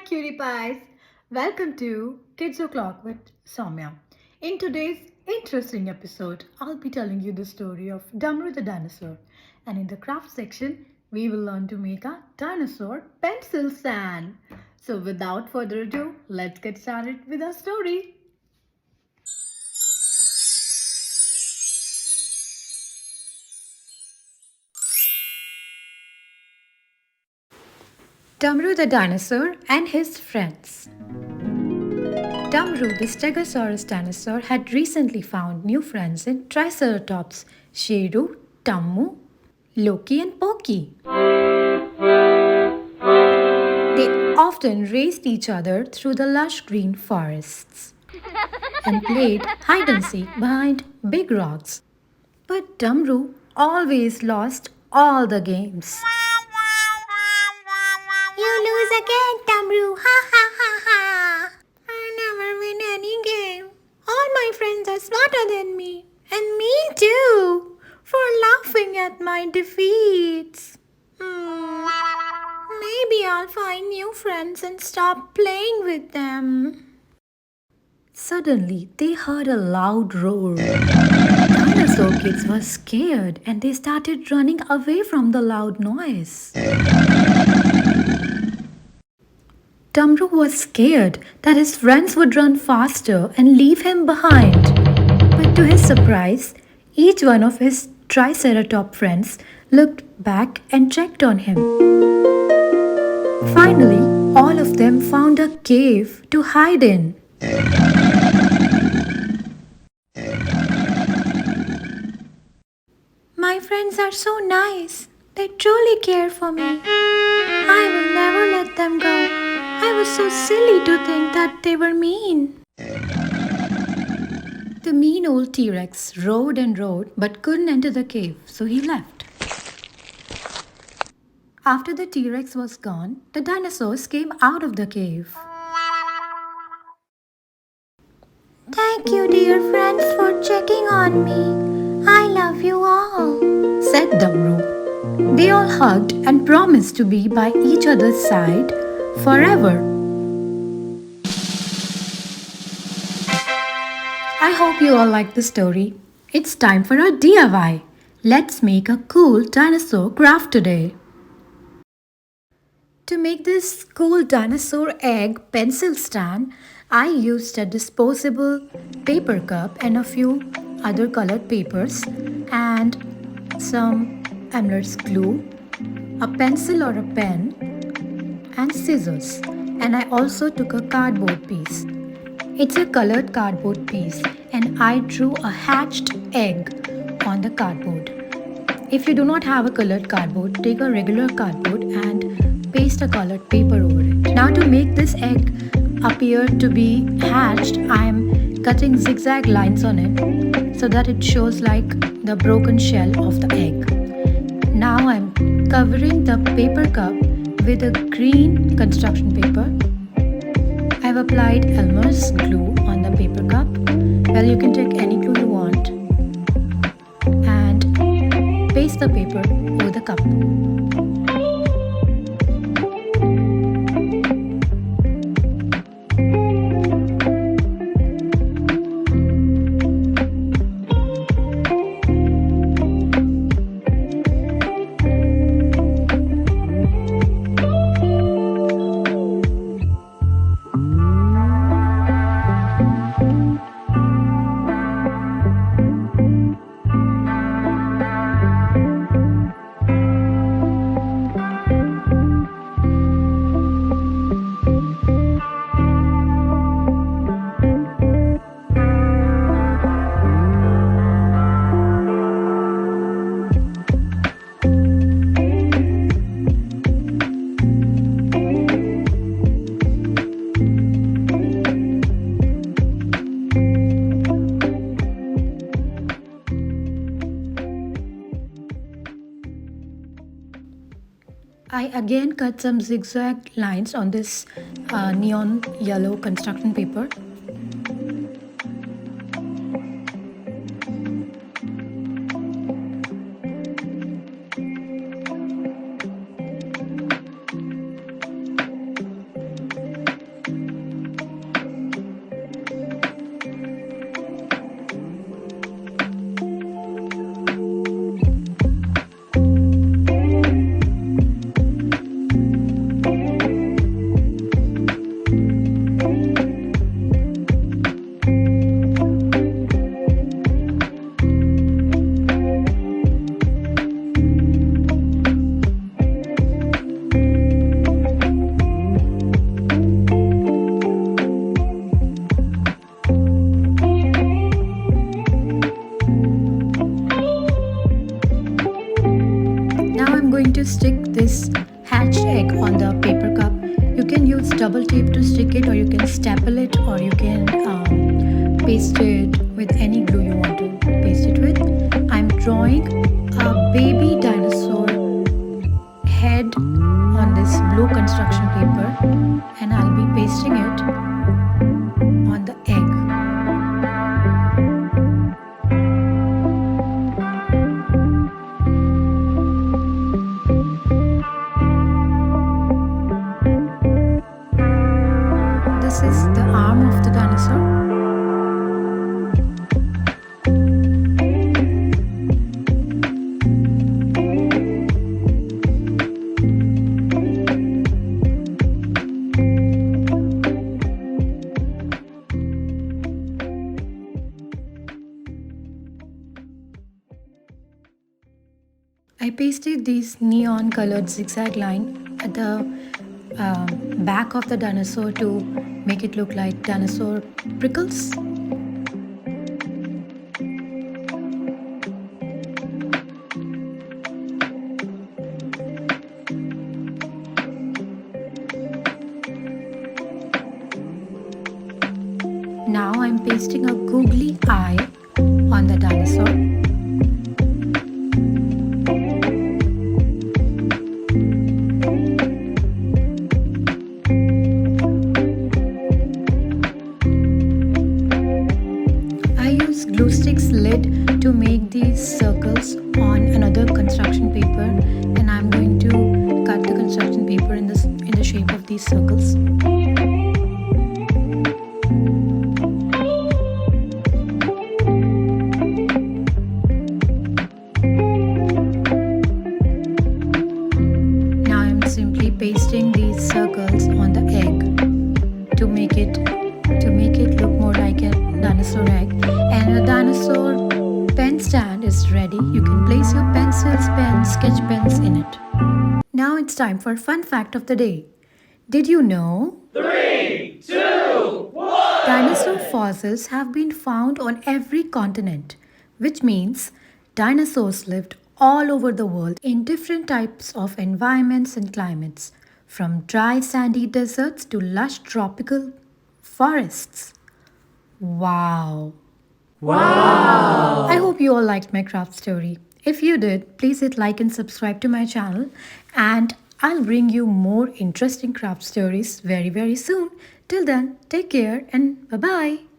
cutie pies. Welcome to Kids O'Clock with Soumya. In today's interesting episode, I'll be telling you the story of Damru the dinosaur. And in the craft section, we will learn to make a dinosaur pencil stand. So without further ado, let's get started with our story. Damru the dinosaur and his friends. Damru, the Stegosaurus dinosaur, had recently found new friends in Triceratops, Sheru, Tammu, Loki, and Poki. They often raced each other through the lush green forests and played hide and seek behind big rocks. But Damru always lost all the games. You lose again, Damru. Ha ha ha ha. I never win any game. All my friends are smarter than me. And me too. For laughing at my defeats. Maybe I'll find new friends and stop playing with them. Suddenly, they heard a loud roar. Dinosaur kids were scared and they started running away from the loud noise. Damru was scared that his friends would run faster and leave him behind. But to his surprise, each one of his Triceratops friends looked back and checked on him. Finally, all of them found a cave to hide in. My friends are so nice. They truly care for me. I will never let them go. I was so silly to think that they were mean. The mean old T-Rex rode and rode but couldn't enter the cave, so he left. After the T-Rex was gone, the dinosaurs came out of the cave. Thank you, dear friends, for checking on me. I love you all, said Damru. They all hugged and promised to be by each other's side forever. I hope you all like the story. It's time for a DIY. Let's make a cool dinosaur craft today. To make this cool dinosaur egg pencil stand, I used a disposable paper cup and a few other colored papers and some Emmer's glue, a pencil or a pen, and scissors. And I also took a cardboard piece. It's a colored cardboard piece and I drew a hatched egg on the cardboard. If you do not have a colored cardboard, take a regular cardboard and paste a colored paper over it. Now to make this egg appear to be hatched, I am cutting zigzag lines on it so that it shows like the broken shell of the egg. Now I am covering the paper cup with a green construction paper. I have applied Elmer's glue on the paper cup. Well, you can take any glue you want and paste the paper over the cup. I again cut some zigzag lines on this neon yellow construction paper. stick this hatched egg on the paper cup. You can use double tape to stick it, or you can staple it, or you can paste it with any glue you want to paste it with. I'm drawing a baby dinosaur head on this blue construction paper, and I'll be pasting it on the egg. This is the arm of the dinosaur. I pasted these neon colored zigzag line at the back of the dinosaur to make it look like dinosaur prickles. Now I'm pasting a googly eye on the dinosaur. Glue sticks lid to make these circles on another construction paper, and I'm going to cut the construction paper in the shape of these circles. Now I'm simply pasting these circles on the egg to make it look more like a dinosaur egg. And the dinosaur pen stand is ready. You can place your pencils, pens, sketch pens in it. Now it's time for fun fact of the day. Did you know? 3, 2, 1. Dinosaur fossils have been found on every continent, which means dinosaurs lived all over the world in different types of environments and climates, from dry sandy deserts to lush tropical forests. Wow! Wow! I hope you all liked my craft story. If you did, please hit like and subscribe to my channel, and I'll bring you more interesting craft stories very, very soon. Till then, take care and bye-bye.